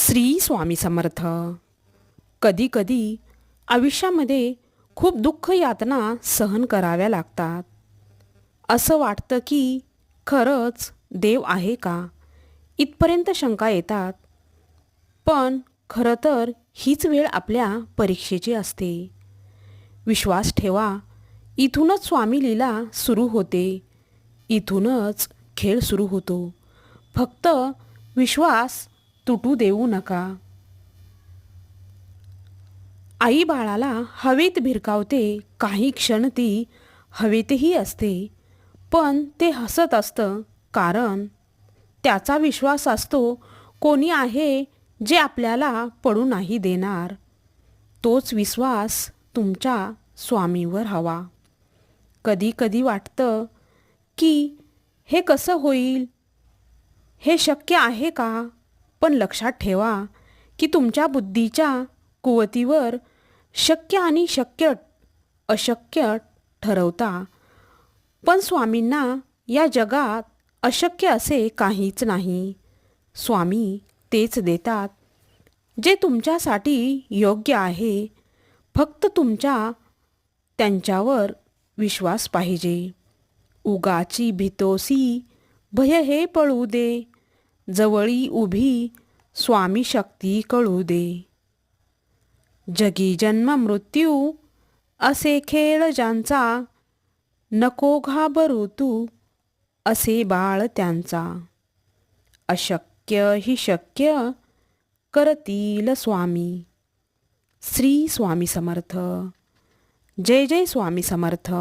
श्री स्वामी समर्थ. कधी कधी आयुष्यामध्ये खूप दुःख यातना सहन कराव्या लागतात. असं वाटतं की खरंच देव आहे का, इथपर्यंत शंका येतात. पण खरं तर हीच वेळ आपल्या परीक्षेची असते. विश्वास ठेवा, इथूनच स्वामी लीला सुरू होते. इथूनच खेळ सुरू होतो. फक्त विश्वास तुटू देऊ नका. आई बाळाला हवेत भिरकावते, काही क्षण ती हवेतही असते. पण ते हसत असतं, कारण त्याचा विश्वास असतो कोणी आहे जे आपल्याला पडू नाही देणार. तोच विश्वास तुमच्या स्वामीवर हवा. कधी कधी वाटतं की हे कसं होईल, हे शक्य आहे का. पण लक्षात ठेवा की तुमच्या बुद्धीच्या कुवतीवर शक्य आणि शक्य अशक्य ठरवता. पण स्वामींना या जगात अशक्य असे काहीच नाही. स्वामी तेच देतात जे तुमच्यासाठी योग्य आहे. फक्त तुमच्या त्यांच्यावर विश्वास पाहिजे. उगाची भीतोसी भय हे पळू दे, जवळी उभी स्वामी शक्ती कळू दे. जगी जन्म मृत्यू असे खेळ ज्यांचा, नको घाबरू तू असे बाळ त्यांचा. अशक्य ही शक्य करतील स्वामी. श्री स्वामी समर्थ. जय जय स्वामी समर्थ.